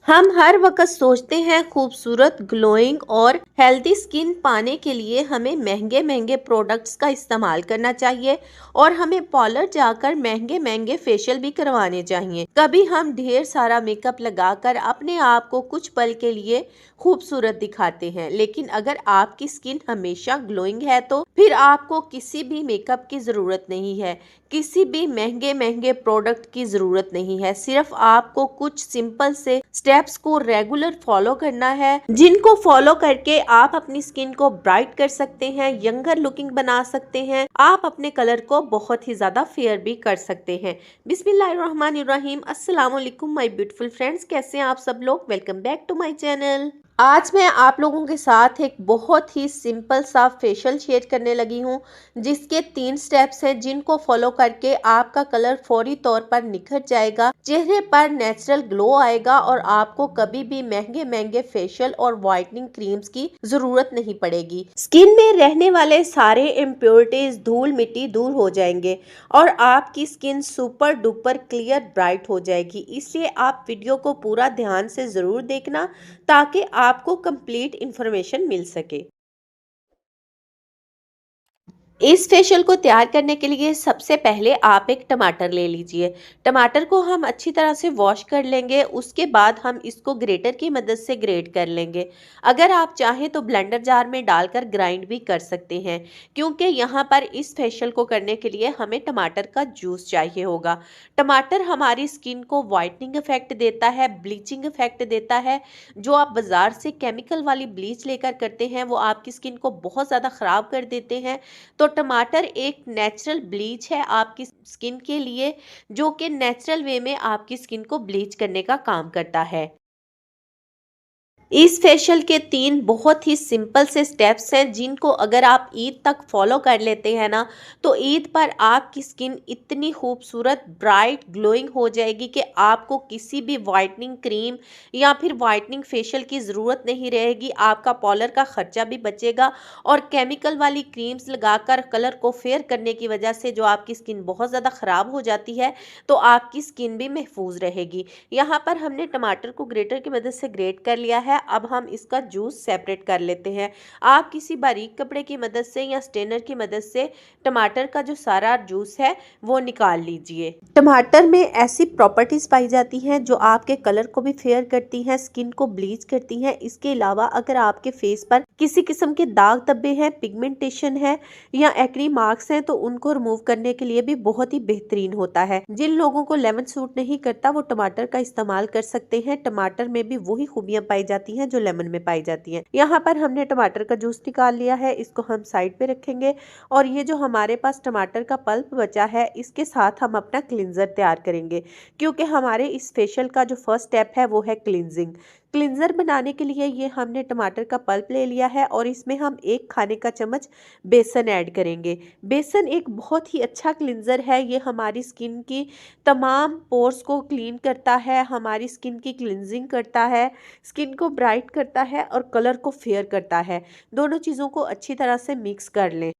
हम हर वक्त सोचते हैं खूबसूरत ग्लोइंग और हेल्दी स्किन पाने के लिए हमें महंगे महंगे प्रोडक्ट्स का इस्तेमाल करना चाहिए और हमें पार्लर जाकर महंगे महंगे फेशियल भी करवाने चाहिए। कभी हम ढेर सारा मेकअप लगाकर अपने आप को कुछ पल के लिए खूबसूरत दिखाते हैं, लेकिन अगर आपकी स्किन हमेशा ग्लोइंग है तो फिर आपको किसी भी मेकअप की ज़रूरत नहीं है, किसी भी महंगे महंगे प्रोडक्ट की ज़रूरत नहीं है। सिर्फ आपको कुछ सिंपल से स्टेप्स को रेगुलर फॉलो करना है, जिनको फॉलो करके आप अपनी स्किन को ब्राइट कर सकते हैं, यंगर लुकिंग बना सकते हैं, आप अपने कलर को बहुत ही ज्यादा फेयर भी कर सकते हैं। बिस्मिल्लाहिर्रहमानिर्रहीम। अस्सलाम वालेकुम माय ब्यूटीफुल फ्रेंड्स, कैसे हैं आप सब लोग। Welcome back to my channel. आज मैं आप लोगों के साथ एक बहुत ही सिंपल सा फेशियल शेयर करने लगी हूँ, जिसके 3 स्टेप्स हैं, जिनको फॉलो करके आपका कलर फौरी तौर पर निखर जाएगा, चेहरे पर नेचुरल ग्लो आएगा और आपको कभी भी महंगे महंगे फेशियल और व्हाइटनिंग क्रीम्स की जरूरत नहीं पड़ेगी। स्किन में रहने वाले सारे इम्प्योरिटीज, धूल मिट्टी दूर हो जाएंगे और आपकी skin super duper clear bright हो जाएगी। इसलिए आप वीडियो को पूरा ध्यान से जरूर देखना ताकि आपको कंप्लीट इंफॉर्मेशन मिल सके। इस फेशियल को तैयार करने के लिए सबसे पहले आप एक टमाटर ले लीजिए। टमाटर को हम अच्छी तरह से वॉश कर लेंगे, उसके बाद हम इसको ग्रेटर की मदद से ग्रेट कर लेंगे। अगर आप चाहें तो ब्लेंडर जार में डालकर ग्राइंड भी कर सकते हैं, क्योंकि यहाँ पर इस फेशियल को करने के लिए हमें टमाटर का जूस चाहिए होगा। टमाटर हमारी स्किन को वाइटनिंग इफेक्ट देता है, ब्लीचिंग इफेक्ट देता है। जो आप बाजार से केमिकल वाली ब्लीच लेकर करते हैं वो आपकी स्किन को बहुत ज़्यादा ख़राब कर देते हैं। तो टमाटर एक नेचुरल ब्लीच है आपकी स्किन के लिए, जो कि नेचुरल वे में आपकी स्किन को ब्लीच करने का काम करता है। इस फेशियल के 3 बहुत ही सिंपल से स्टेप्स हैं, जिनको अगर आप ईद तक फॉलो कर लेते हैं ना, तो ईद पर आपकी स्किन इतनी खूबसूरत ब्राइट ग्लोइंग हो जाएगी कि आपको किसी भी वाइटनिंग क्रीम या फिर वाइटनिंग फेशियल की ज़रूरत नहीं रहेगी। आपका पार्लर का खर्चा भी बचेगा और केमिकल वाली क्रीम्स लगाकर कलर को फेयर करने की वजह से जो आपकी स्किन बहुत ज़्यादा ख़राब हो जाती है, तो आपकी स्किन भी महफूज रहेगी। यहाँ पर हमने टमाटर को ग्रेटर की मदद से ग्रेट कर लिया है। अब हम इसका जूस सेपरेट कर लेते हैं। आप किसी बारीक कपड़े की मदद से या स्ट्रेनर की मदद से टमाटर का जो सारा जूस है वो निकाल लीजिए। टमाटर में ऐसी प्रॉपर्टीज पाई जाती हैं जो आपके कलर को भी फेयर करती हैं, स्किन को ब्लीच करती हैं। इसके अलावा अगर आपके फेस पर किसी किस्म के दाग धब्बे हैं, पिगमेंटेशन है या एक्नी मार्क्स हैं, तो उनको रिमूव करने के लिए भी बहुत ही बेहतरीन होता है। जिन लोगों को लेमन सूट नहीं करता वो टमाटर का इस्तेमाल कर सकते हैं। टमाटर में भी वही खूबियां पाई जाती हैं जो लेमन में पाई जाती हैं। यहाँ पर हमने टमाटर का जूस निकाल लिया है, इसको हम साइड पे रखेंगे और ये जो हमारे पास टमाटर का पल्प बचा है, इसके साथ हम अपना क्लिंजर तैयार करेंगे, क्योंकि हमारे इस फेशियल का जो फर्स्ट स्टेप है वो है क्लिंजिंग। क्लिंजर बनाने के लिए ये हमने टमाटर का पल्प ले लिया है और इसमें हम 1 खाने का चम्मच बेसन ऐड करेंगे। बेसन एक बहुत ही अच्छा क्लिंजर है, ये हमारी स्किन की तमाम पोर्स को क्लीन करता है, हमारी स्किन की क्लिंजिंग करता है, स्किन को ब्राइट करता है और कलर को फेयर करता है। दोनों चीज़ों को अच्छी तरह से मिक्स कर लें।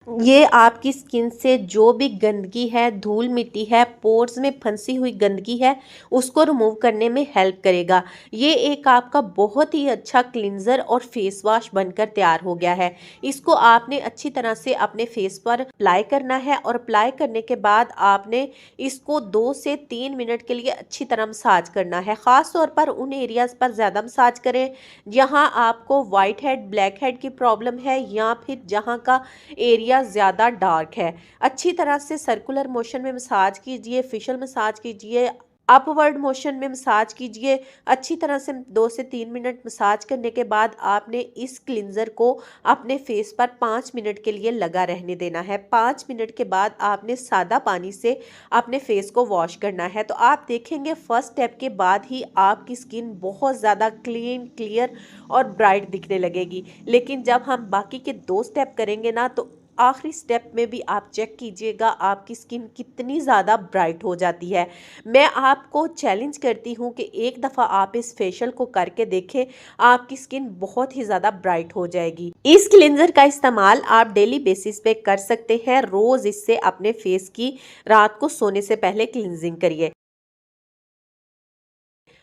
ये आपकी स्किन से जो भी गंदगी है, धूल मिट्टी है, पोर्स में फंसी हुई गंदगी है, उसको रिमूव करने में हेल्प करेगा। ये एक आपका बहुत ही अच्छा क्लिंजर और फेस वॉश बनकर तैयार हो गया है। इसको आपने अच्छी तरह से अपने फेस पर अप्लाई करना है और अप्लाई करने के बाद आपने इसको 2 से 3 मिनट के लिए अच्छी तरह मसाज करना है। ख़ास तौर पर उन एरियाज़ पर ज़्यादा मसाज करें जहाँ आपको वाइट हेड, ब्लैक हेड की प्रॉब्लम है या फिर जहाँ का एरिया ज़्यादा डार्क है। अच्छी तरह से सर्कुलर मोशन में मसाज कीजिए, फिशल मसाज कीजिए, अपवर्ड मोशन में मसाज कीजिए। अच्छी तरह से 2 से 3 मिनट मसाज करने के बाद आपने इस क्लिंजर को अपने फेस पर 5 मिनट के लिए लगा रहने देना है। 5 मिनट के बाद आपने सादा पानी से अपने फेस को वॉश करना है। तो आप देखेंगे फर्स्ट स्टेप के बाद ही आपकी स्किन बहुत ज़्यादा क्लीन, क्लियर और ब्राइट दिखने लगेगी। लेकिन जब हम बाकी के 2 स्टेप करेंगे ना, तो आखिरी स्टेप में भी आप चेक कीजिएगा आपकी स्किन कितनी ज़्यादा ब्राइट हो जाती है। मैं आपको चैलेंज करती हूँ कि एक दफ़ा आप इस फेशियल को करके देखें, आपकी स्किन बहुत ही ज़्यादा ब्राइट हो जाएगी। इस क्लिंजर का इस्तेमाल आप डेली बेसिस पे कर सकते हैं। रोज़ इससे अपने फेस की रात को सोने से पहले क्लिंजिंग करिए।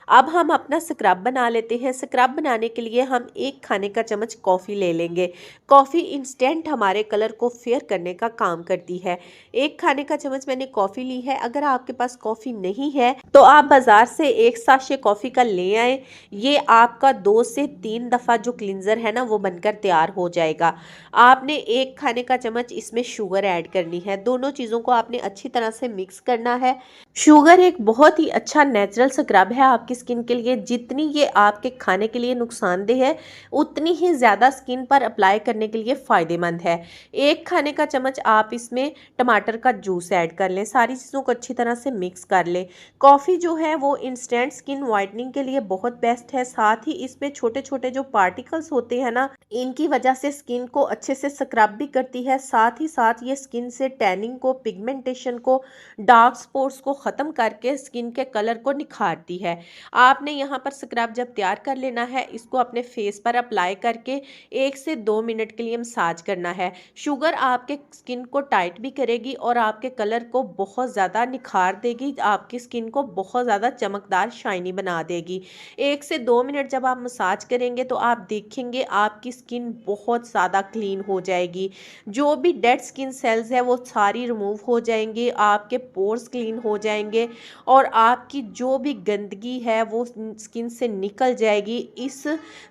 अब हम अपना स्क्रब बना लेते हैं। स्क्रब बनाने के लिए हम 1 खाने का चम्मच कॉफ़ी ले लेंगे। कॉफ़ी इंस्टेंट हमारे कलर को फेयर करने का काम करती है। 1 खाने का चम्मच मैंने कॉफ़ी ली है। अगर आपके पास कॉफ़ी नहीं है तो आप बाज़ार से 1 साशे कॉफ़ी का ले आएँ। ये आपका 2 से 3 दफ़ा जो क्लींजर है ना वो बनकर तैयार हो जाएगा। आपने 1 खाने का चम्मच इसमें शुगर ऐड करनी है। दोनों चीज़ों को आपने अच्छी तरह से मिक्स करना है। शुगर एक बहुत ही अच्छा नेचुरल स्क्रब है आपकी स्किन के लिए। जितनी ये आपके खाने के लिए नुकसानदेह है उतनी ही ज़्यादा स्किन पर अप्लाई करने के लिए फ़ायदेमंद है। 1 खाने का चम्मच आप इसमें टमाटर का जूस ऐड कर लें। सारी चीज़ों को अच्छी तरह से मिक्स कर लें। कॉफ़ी जो है वो इंस्टेंट स्किन वाइटनिंग के लिए बहुत बेस्ट है। साथ ही इसमें छोटे छोटे जो पार्टिकल्स होते हैं ना इनकी वजह से स्किन को अच्छे से स्क्रब भी करती है। साथ ही साथ ये स्किन से टैनिंग को, पिगमेंटेशन को, डार्क स्पॉट्स को ख़त्म करके स्किन के कलर को निखारती है। आपने यहाँ पर स्क्रब जब तैयार कर लेना है इसको अपने फेस पर अप्लाई करके 1 से 2 मिनट के लिए मसाज करना है। शुगर आपके स्किन को टाइट भी करेगी और आपके कलर को बहुत ज़्यादा निखार देगी, आपकी स्किन को बहुत ज़्यादा चमकदार शाइनी बना देगी। 1 से 2 मिनट जब आप मसाज करेंगे तो आप देखेंगे आपकी स्किन बहुत ज़्यादा क्लीन हो जाएगी। जो भी डेड स्किन सेल्स है वो सारी रिमूव हो जाएंगी, आपके पोर्स क्लीन हो जाएंगे और आपकी जो भी गंदगी है वो स्किन से निकल जाएगी। इस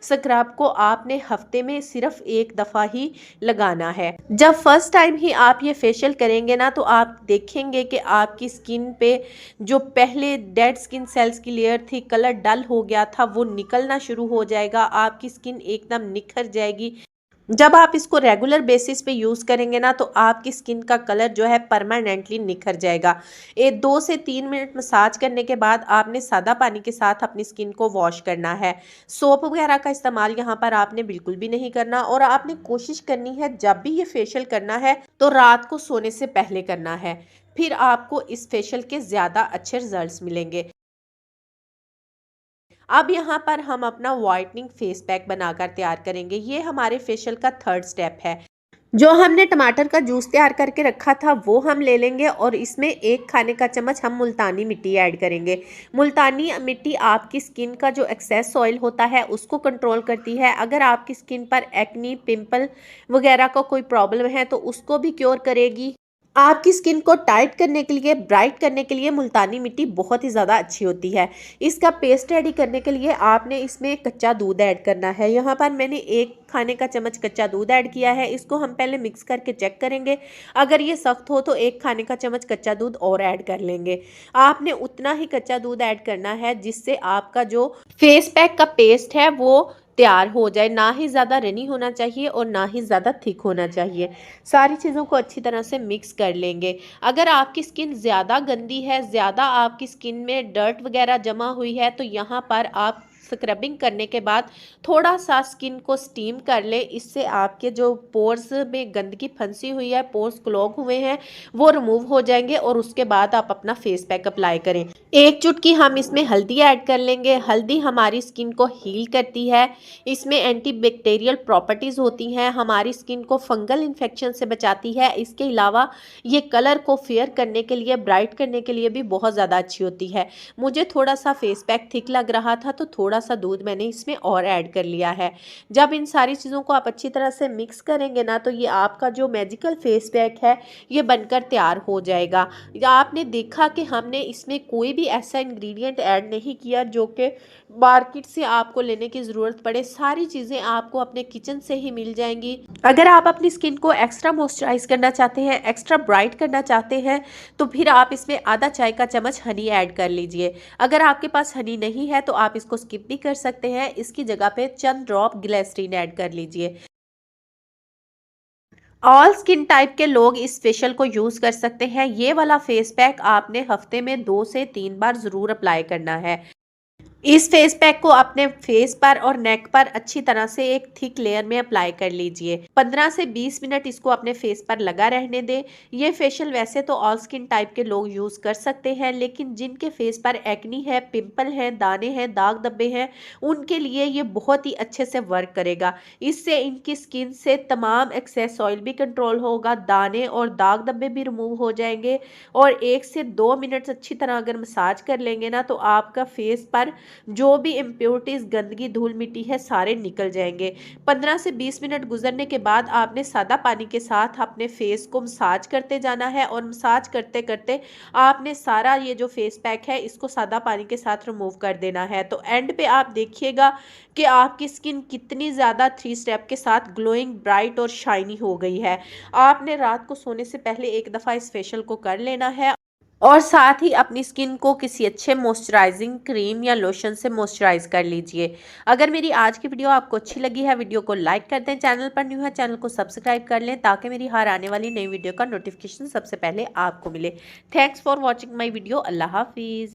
स्क्रब को आपने हफ्ते में सिर्फ 1 दफ़ा ही लगाना है। जब फर्स्ट टाइम ही आप ये फेशियल करेंगे ना तो आप देखेंगे कि आपकी स्किन पे जो पहले डेड स्किन सेल्स की लेयर थी, कलर डल हो गया था, वो निकलना शुरू हो जाएगा। आपकी स्किन एकदम निखर जाएगी। जब आप इसको रेगुलर बेसिस पे यूज़ करेंगे ना तो आपकी स्किन का कलर जो है परमानेंटली निखर जाएगा। 2 से 3 मिनट मसाज करने के बाद आपने सादा पानी के साथ अपनी स्किन को वॉश करना है। सोप वगैरह का इस्तेमाल यहाँ पर आपने बिल्कुल भी नहीं करना और आपने कोशिश करनी है जब भी ये फेशियल करना है तो रात को सोने से पहले करना है। फिर आपको इस फेशियल के ज़्यादा अच्छे रिजल्ट्स मिलेंगे। अब यहाँ पर हम अपना वाइटनिंग फेस पैक बनाकर तैयार करेंगे। ये हमारे फेशियल का 3rd स्टेप है। जो हमने टमाटर का जूस तैयार करके रखा था वो हम ले लेंगे और इसमें 1 खाने का चम्मच हम मुल्तानी मिट्टी ऐड करेंगे। मुल्तानी मिट्टी आपकी स्किन का जो एक्सेस ऑयल होता है उसको कंट्रोल करती है। अगर आपकी स्किन पर एक्नी, पिंपल वगैरह का कोई प्रॉब्लम है तो उसको भी क्योर करेगी। आपकी स्किन को टाइट करने के लिए, ब्राइट करने के लिए मुल्तानी मिट्टी बहुत ही ज़्यादा अच्छी होती है। इसका पेस्ट रेडी करने के लिए आपने इसमें कच्चा दूध ऐड करना है। यहाँ पर मैंने 1 खाने का चम्मच कच्चा दूध ऐड किया है। इसको हम पहले मिक्स करके चेक करेंगे। अगर ये सख्त हो तो 1 खाने का चम्मच कच्चा दूध और ऐड कर लेंगे। आपने उतना ही कच्चा दूध ऐड करना है जिससे आपका जो फेस पैक का पेस्ट है वो तैयार हो जाए। ना ही ज़्यादा रनी होना चाहिए और ना ही ज़्यादा थिक होना चाहिए। सारी चीज़ों को अच्छी तरह से मिक्स कर लेंगे। अगर आपकी स्किन ज़्यादा गंदी है, ज़्यादा आपकी स्किन में डर्ट वगैरह जमा हुई है तो यहाँ पर आप स्क्रबिंग करने के बाद थोड़ा सा स्किन को स्टीम कर ले। इससे आपके जो पोर्स में गंदगी फंसी हुई है, पोर्स क्लॉग हुए हैं, वो रिमूव हो जाएंगे और उसके बाद आप अपना फेस पैक अप्लाई करें। 1 चुटकी हम इसमें हल्दी ऐड कर लेंगे। हल्दी हमारी स्किन को हील करती है। इसमें एंटीबैक्टीरियल प्रॉपर्टीज़ होती हैं, हमारी स्किन को फंगल इन्फेक्शन से बचाती है। इसके अलावा ये कलर को फेयर करने के लिए, ब्राइट करने के लिए भी बहुत ज़्यादा अच्छी होती है। मुझे थोड़ा सा फेस पैक थिक लग रहा था तो थोड़ा सा दूध मैंने इसमें और ऐड कर लिया है। जब इन सारी चीज़ों को आप अच्छी तरह से मिक्स करेंगे ना तो ये आपका जो मैजिकल फेस पैक है ये बनकर तैयार हो जाएगा। या आपने देखा कि हमने इसमें कोई भी ऐसा इंग्रेडिएंट ऐड नहीं किया जो कि मार्केट से आपको लेने की ज़रूरत पड़े। सारी चीज़ें आपको अपने किचन से ही मिल जाएंगी। अगर आप अपनी स्किन को एक्स्ट्रा मॉइस्चराइज करना चाहते हैं, एक्स्ट्रा ब्राइट करना चाहते हैं तो फिर आप इसमें आधा चाय का चम्मच हनी ऐड कर लीजिए। अगर आपके पास हनी नहीं है तो आप इसको स्किप भी कर सकते हैं। इसकी जगह पे चंद ड्रॉप ग्लिसरीन ऐड कर लीजिए। ऑल स्किन टाइप के लोग इस फेशियल को यूज़ कर सकते हैं। ये वाला फेस पैक आपने हफ्ते में 2 से 3 बार ज़रूर अप्लाई करना है। इस फेस पैक को अपने फेस पर और नेक पर अच्छी तरह से एक थिक लेयर में अप्लाई कर लीजिए। 15 से 20 मिनट इसको अपने फेस पर लगा रहने दें। ये फेशियल वैसे तो ऑल स्किन टाइप के लोग यूज़ कर सकते हैं, लेकिन जिनके फेस पर एक्नी है, पिंपल हैं, दाने हैं, दाग धब्बे हैं, उनके लिए ये बहुत ही अच्छे से वर्क करेगा। इससे इनकी स्किन से तमाम एक्सेस ऑयल भी कंट्रोल होगा, दाने और दाग धब्बे भी रिमूव हो जाएंगे और 1 से 2 मिनट अच्छी तरह अगर मसाज कर लेंगे ना तो आपका फेस पर जो भी इम्प्योरिटीज़, गंदगी, धूल मिट्टी है, सारे निकल जाएंगे। 15 से 20 मिनट गुजरने के बाद आपने सादा पानी के साथ अपने फेस को मसाज करते जाना है और मसाज करते करते आपने सारा ये जो फेस पैक है इसको सादा पानी के साथ रिमूव कर देना है। तो एंड पे आप देखिएगा कि आपकी स्किन कितनी ज़्यादा 3 स्टेप के साथ ग्लोइंग, ब्राइट और शाइनी हो गई है। आपने रात को सोने से पहले एक दफ़ा इस फेशियल को कर लेना है और साथ ही अपनी स्किन को किसी अच्छे मॉइस्चराइजिंग क्रीम या लोशन से मॉइस्चराइज कर लीजिए। अगर मेरी आज की वीडियो आपको अच्छी लगी है, वीडियो को लाइक कर दें, चैनल पर न्यू है चैनल को सब्सक्राइब कर लें ताकि मेरी हर आने वाली नई वीडियो का नोटिफिकेशन सबसे पहले आपको मिले। Thanks for watching my video. अल्लाह हाफिज़।